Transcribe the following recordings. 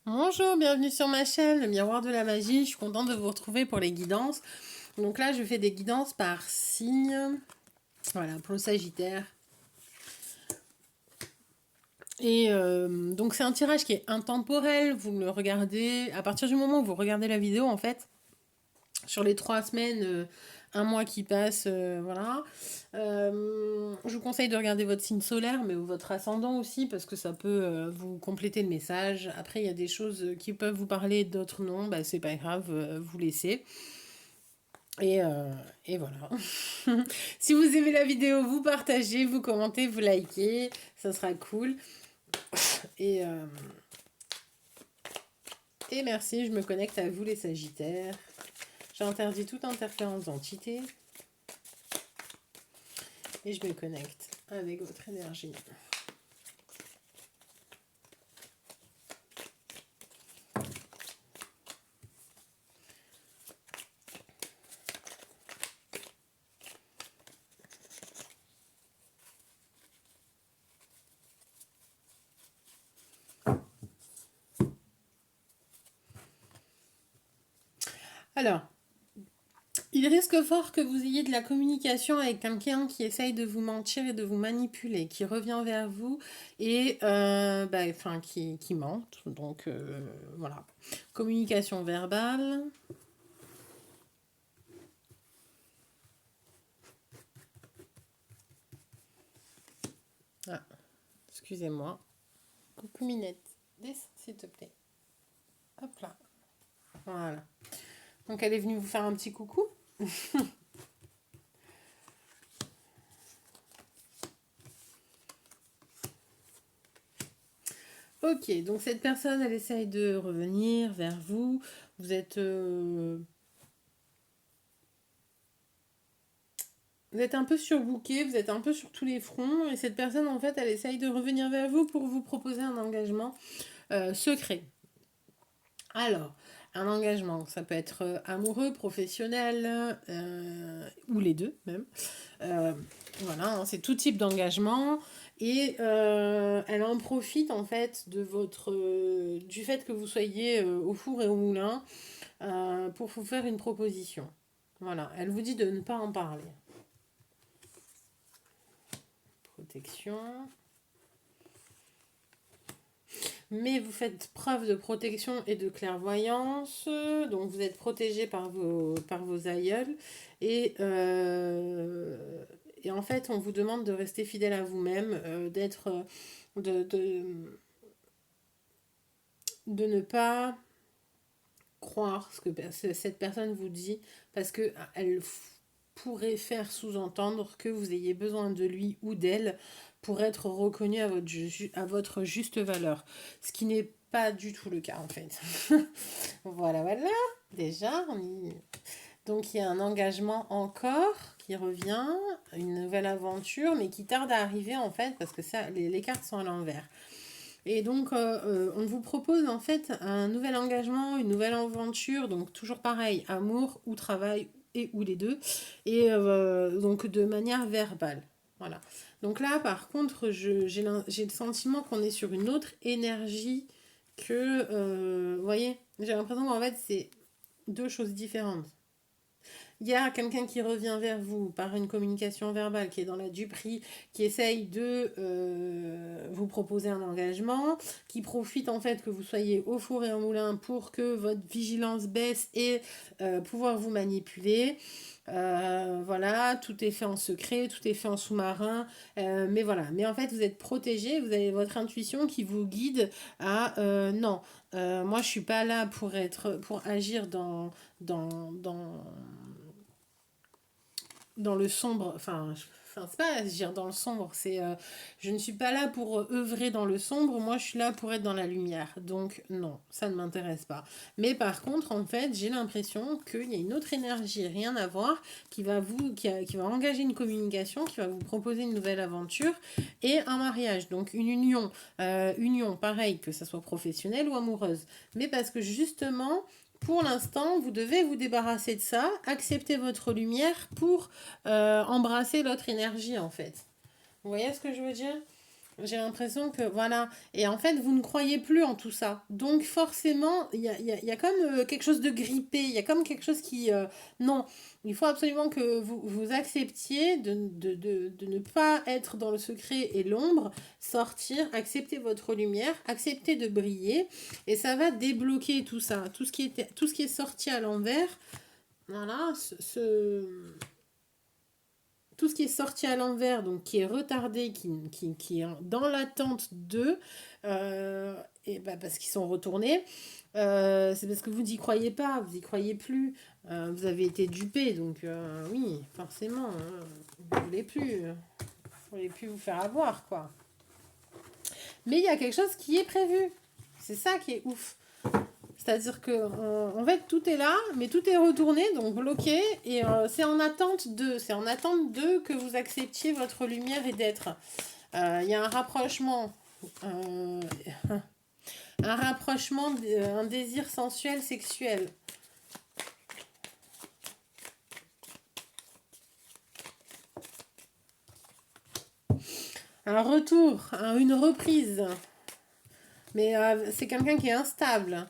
Bonjour, bienvenue sur ma chaîne, le miroir de la magie. Je suis contente de vous retrouver pour les guidances. Donc là, je fais des guidances par signe. Voilà, pour le Sagittaire. Et donc c'est un tirage qui est intemporel. Vous le regardez à partir du moment où vous regardez la vidéo, en fait. Sur les 3 semaines, un mois qui passe, voilà. Je vous conseille de regarder votre signe solaire, mais votre ascendant aussi, parce que ça peut vous compléter le message. Après, il y a des choses qui peuvent vous parler, d'autres non, bah, c'est pas grave, vous laissez. Et, euh, et voilà. Si vous aimez la vidéo, vous partagez, vous commentez, vous likez, ça sera cool. Et, euh, et merci, je me connecte à vous les Sagittaires. J'interdis toute interférence d'entité. Et je me connecte avec votre énergie. Alors, il risque fort que vous ayez de la communication avec quelqu'un qui essaye de vous mentir et de vous manipuler, qui revient vers vous et qui ment. Donc voilà. Communication verbale. Ah, excusez-moi. Coucou Minette. Descends s'il te plaît. Hop là. Voilà. Donc elle est venue vous faire un petit coucou. Ok, donc cette personne, elle essaye de revenir vers vous. Vous êtes un peu surbooké, vous êtes un peu sur tous les fronts. Et cette personne, en fait, elle essaye de revenir vers vous pour vous proposer un engagement secret. Alors, un engagement, ça peut être amoureux, professionnel, ou les deux même. Euh, voilà, hein, c'est tout type d'engagement. Et elle en profite en fait de du fait que vous soyez au four et au moulin pour vous faire une proposition. Voilà, elle vous dit de ne pas en parler. Protection. Mais vous faites preuve de protection et de clairvoyance, donc vous êtes protégé par vos aïeuls. Et, et en fait, on vous demande de rester fidèle à vous-même, de, de, de ne pas croire ce que cette personne vous dit, parce que elle pourrait faire sous-entendre que vous ayez besoin de lui ou d'elle pour être reconnu à votre juste valeur. Ce qui n'est pas du tout le cas en fait. Voilà, voilà. Déjà, donc il y a un engagement encore qui revient, une nouvelle aventure, mais qui tarde à arriver en fait, parce que ça, les cartes sont à l'envers. Et donc, on vous propose en fait un nouvel engagement, une nouvelle aventure, donc toujours pareil, amour ou travail et ou les deux, et donc de manière verbale. Voilà. Donc là, par contre, j'ai le sentiment qu'on est sur une autre énergie que, vous voyez, j'ai l'impression qu'en fait, c'est deux choses différentes. Il y a quelqu'un qui revient vers vous par une communication verbale, qui est dans la duperie, qui essaye de vous proposer un engagement, qui profite en fait que vous soyez au four et au moulin pour que votre vigilance baisse et pouvoir vous manipuler. Voilà, tout est fait en secret, tout est fait en sous-marin, mais voilà. Mais en fait, vous êtes protégé, vous avez votre intuition qui vous guide à non. Moi, je suis pas là pour agir dans le sombre, c'est pas agir dans le sombre, c'est je ne suis pas là pour œuvrer dans le sombre, moi je suis là pour être dans la lumière. Donc non, ça ne m'intéresse pas. Mais par contre, en fait, j'ai l'impression qu'il y a une autre énergie, rien à voir, qui va engager une communication, qui va vous proposer une nouvelle aventure et un mariage. Donc une union pareil, que ça soit professionnelle ou amoureuse. Mais parce que justement, pour l'instant, vous devez vous débarrasser de ça, accepter votre lumière pour embrasser l'autre énergie en fait. Vous voyez ce que je veux dire? J'ai l'impression que, voilà, et en fait, vous ne croyez plus en tout ça. Donc forcément, il y a comme quelque chose de grippé, il y a comme quelque chose qui... non, il faut absolument que vous acceptiez de ne pas être dans le secret et l'ombre, sortir, accepter votre lumière, accepter de briller, et ça va débloquer tout ça. Tout ce qui est sorti à l'envers, voilà, tout ce qui est sorti à l'envers, donc qui est retardé, qui est dans l'attente d'eux, et bah parce qu'ils sont retournés, c'est parce que vous n'y croyez pas, vous n'y croyez plus, vous avez été dupé, donc oui, forcément, vous ne voulez plus vous faire avoir, quoi. Mais il y a quelque chose qui est prévu, c'est ça qui est ouf. C'est-à-dire que en fait tout est là, mais tout est retourné, donc bloqué, et c'est en attente de que vous acceptiez votre lumière et d'être. Il y a un rapprochement, euh, un désir sensuel, sexuel, un retour, une reprise. Mais c'est quelqu'un qui est instable,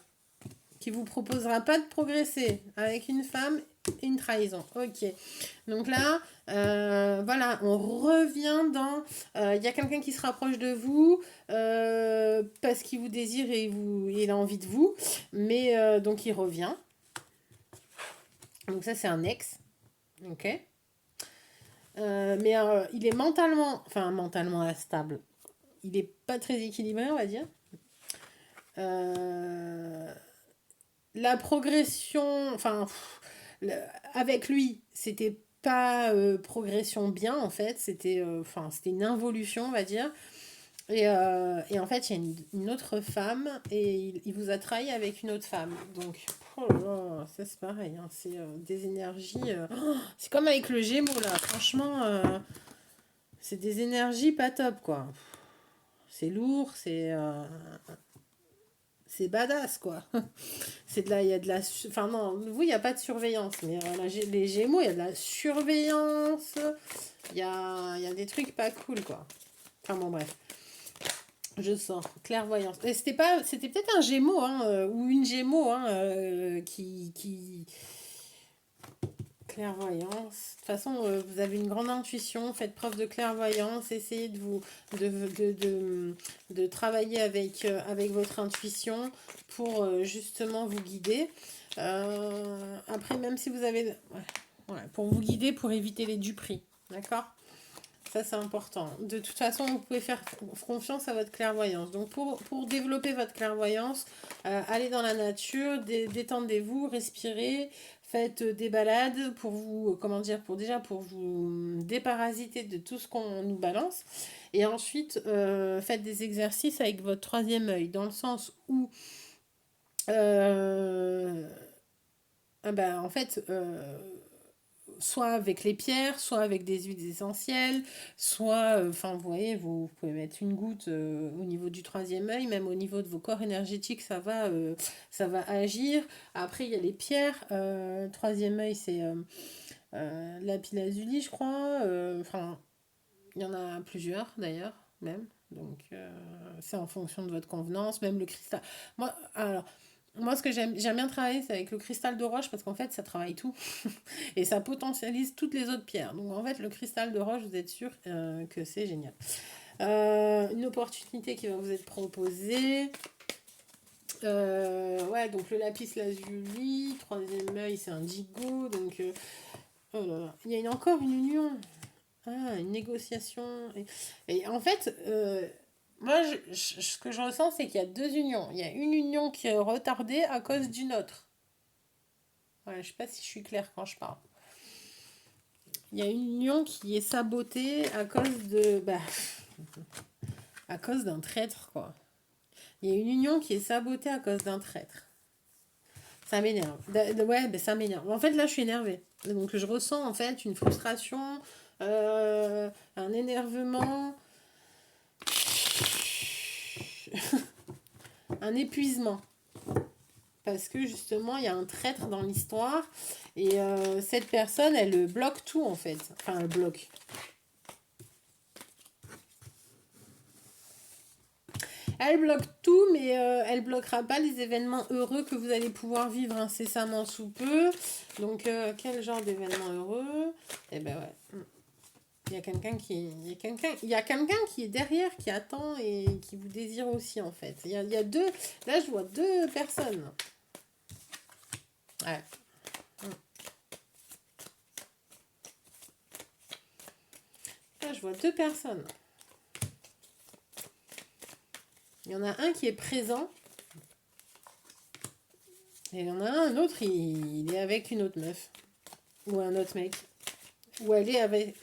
qui vous proposera pas de progresser avec une femme et une trahison. Ok. Donc là, voilà, on revient dans... Il y a quelqu'un qui se rapproche de vous parce qu'il vous désire et il a envie de vous. Mais donc il revient. Donc ça, c'est un ex. Ok. Mais il est mentalement instable. Il est pas très équilibré, on va dire. Euh, la progression, avec lui, c'était pas progression bien en fait, c'était une involution, on va dire. Et en fait, il y a une autre femme et il vous a trahi avec une autre femme. Donc, oh là là, ça c'est pareil, hein, c'est des énergies. C'est comme avec le Gémeaux là, franchement, c'est des énergies pas top quoi. C'est lourd, c'est badass quoi. C'est de la, il y a de la, enfin non, vous il n'y a pas de surveillance, mais les Gémeaux il y a de la surveillance, il y a des trucs pas cool quoi. Enfin bon bref, je sens clairvoyance. Et c'était peut-être un Gémeaux hein, ou une Gémeaux hein, qui clairvoyance. De toute façon, vous avez une grande intuition, faites preuve de clairvoyance, essayez de, de, de, de travailler avec votre intuition pour justement vous guider. Après, même si vous avez... Ouais, pour vous guider, pour éviter les duperies. D'accord. Ça, c'est important. De toute façon, vous pouvez faire confiance à votre clairvoyance. Donc, pour développer votre clairvoyance, allez dans la nature, détendez-vous, respirez, faites des balades pour vous, comment dire, pour vous déparasiter de tout ce qu'on nous balance. Et ensuite, faites des exercices avec votre troisième œil, dans le sens où, euh, en fait, soit avec les pierres, soit avec des huiles essentielles, soit, enfin, vous voyez, vous pouvez mettre une goutte au niveau du troisième œil, même au niveau de vos corps énergétiques, ça va agir. Après, il y a les pierres. Troisième œil, c'est lapis lazuli, je crois. Enfin, il y en a plusieurs d'ailleurs, même. Donc, c'est en fonction de votre convenance, même le cristal. Moi, alors, moi, ce que j'aime bien travailler, c'est avec le cristal de roche parce qu'en fait, ça travaille tout et ça potentialise toutes les autres pierres. Donc, en fait, le cristal de roche, vous êtes sûr que c'est génial. Une opportunité qui va vous être proposée. Ouais, donc le lapis lazuli, troisième œil, c'est indigo. Donc, oh là là, il y a encore une union. Ah, une négociation. Et en fait, moi, ce que je ressens, c'est qu'il y a deux unions. Il y a une union qui est retardée à cause d'une autre. Ouais, je sais pas si je suis claire quand je parle. Il y a une union qui est sabotée à cause à cause d'un traître, quoi. Il y a une union qui est sabotée à cause d'un traître. Ça m'énerve. Ouais, ça m'énerve. En fait, là, je suis énervée. Donc, je ressens, en fait, une frustration, un énervement, un épuisement. Parce que justement, il y a un traître dans l'histoire. Et cette personne, elle bloque tout en fait. Enfin, elle bloque. Elle bloque tout, mais elle bloquera pas les événements heureux que vous allez pouvoir vivre incessamment sous peu. Donc, quel genre d'événement heureux? Eh ben ouais. Il y a quelqu'un il y a quelqu'un qui est derrière, qui attend et qui vous désire aussi en fait. Il y a deux, là je vois deux personnes. Ouais. Là je vois deux personnes. Il y en a un qui est présent et il y en a un autre, il est avec une autre meuf ou un autre mec. Ou elle est avec,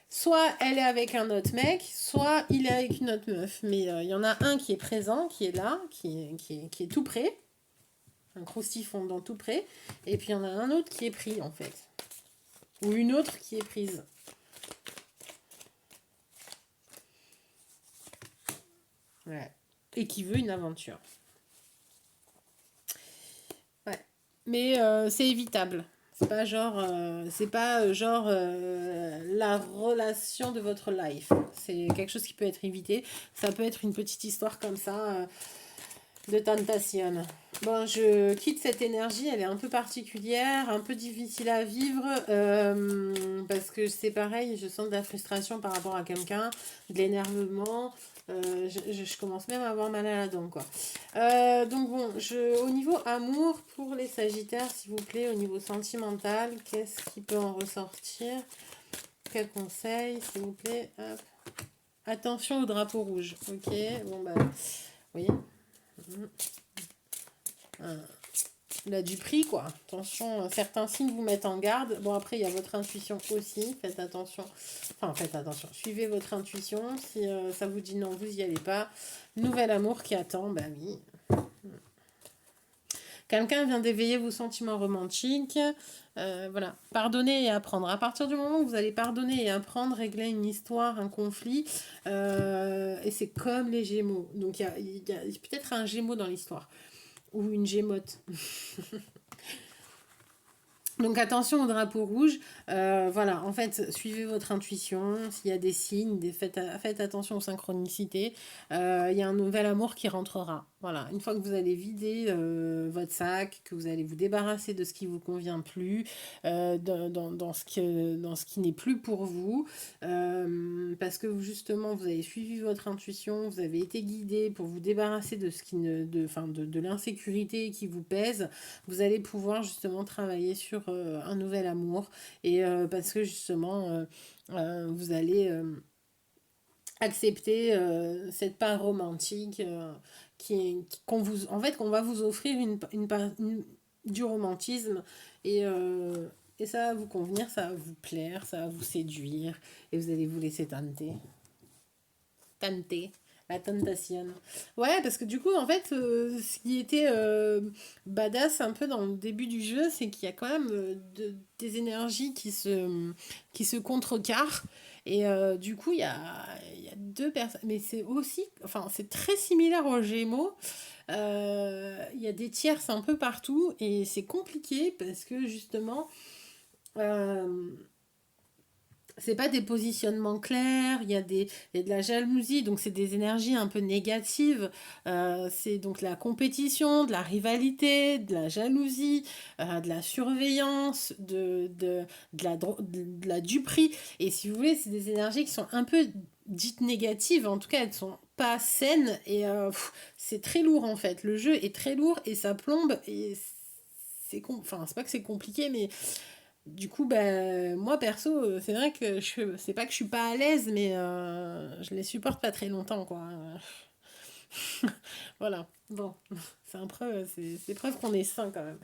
soit elle est avec un autre mec, soit il est avec une autre meuf. Mais il y en a un qui est présent, qui est là, qui est tout près. Un croustillant fondant tout près. Et puis il y en a un autre qui est pris en fait. Ou une autre qui est prise. Ouais. Et qui veut une aventure. Ouais. Mais c'est évitable. C'est pas genre la relation de votre life. C'est quelque chose qui peut être évité. Ça peut être une petite histoire comme ça de tentation. Bon, je quitte cette énergie, elle est un peu particulière, un peu difficile à vivre, parce que c'est pareil, je sens de la frustration par rapport à quelqu'un, de l'énervement, je commence même à avoir mal à la dent, quoi. Donc bon, au niveau amour, pour les Sagittaires, s'il vous plaît, au niveau sentimental, qu'est-ce qui peut en ressortir? Quel conseil, s'il vous plaît? Hop. Attention au drapeau rouge, ok, bon bah, oui. Il a du prix, quoi. Attention, certains signes vous mettent en garde. Bon, après, il y a votre intuition aussi. Faites attention. Enfin, faites attention. Suivez votre intuition. Si ça vous dit non, vous n'y allez pas. Nouvel amour qui attend, bah oui. Quelqu'un vient d'éveiller vos sentiments romantiques. Voilà. Pardonner et apprendre. À partir du moment où vous allez pardonner et apprendre, régler une histoire, un conflit, et c'est comme les Gémeaux. Donc, il y a peut-être un Gémeau dans l'histoire. Ou une Gémote. Donc attention au drapeau rouge, voilà, en fait, suivez votre intuition, s'il y a des signes, faites attention aux synchronicités, il y a un nouvel amour qui rentrera. Voilà, une fois que vous allez vider votre sac, que vous allez vous débarrasser de ce qui vous convient plus, dans ce qui n'est plus pour vous, parce que justement vous avez suivi votre intuition, vous avez été guidé pour vous débarrasser de ce qui ne, de l'insécurité qui vous pèse, vous allez pouvoir justement travailler sur un nouvel amour et parce que justement vous allez accepter cette part romantique qu'on vous en fait qu'on va vous offrir du romantisme et ça va vous convenir, ça va vous plaire, ça va vous séduire et vous allez vous laisser tenter la tentation. Ouais, parce que du coup, en fait, ce qui était badass un peu dans le début du jeu, c'est qu'il y a quand même des énergies qui se contrecarrent. Et du coup, il y a deux personnes. Mais c'est aussi, enfin, c'est très similaire aux Gémeaux. Il y a des tierces un peu partout et c'est compliqué parce que justement, euh, c'est pas des positionnements clairs, il y a de la jalousie, donc c'est des énergies un peu négatives. C'est donc la compétition, de la rivalité, de la jalousie, de la surveillance, de la duperie. Et si vous voulez, c'est des énergies qui sont un peu dites négatives, en tout cas elles sont pas saines et c'est très lourd en fait. Le jeu est très lourd et ça plombe et enfin c'est pas que c'est compliqué mais du coup, ben, moi perso, c'est vrai que c'est pas que je suis pas à l'aise, mais je les supporte pas très longtemps, quoi. Voilà, bon, c'est preuve qu'on est sain quand même.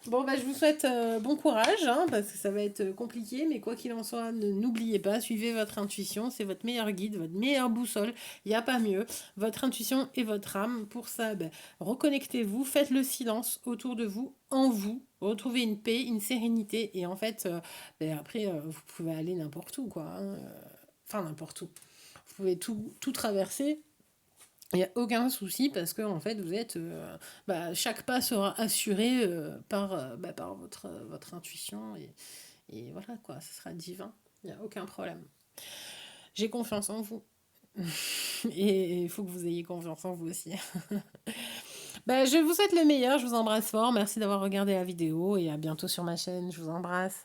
Bon, bah, je vous souhaite bon courage, hein, parce que ça va être compliqué, mais quoi qu'il en soit, n'oubliez pas, suivez votre intuition, c'est votre meilleur guide, votre meilleure boussole, il n'y a pas mieux. Votre intuition et votre âme, pour ça, ben, reconnectez-vous, faites le silence autour de vous, en vous, retrouvez une paix, une sérénité, et en fait, ben, après, vous pouvez aller n'importe où, quoi. Hein. Enfin, n'importe où. Vous pouvez tout traverser. Il n'y a aucun souci parce que en fait vous êtes chaque pas sera assuré par votre intuition et voilà quoi, ce sera divin, il n'y a aucun problème. J'ai confiance en vous. Et il faut que vous ayez confiance en vous aussi. Ben, je vous souhaite le meilleur, je vous embrasse fort. Merci d'avoir regardé la vidéo et à bientôt sur ma chaîne. Je vous embrasse.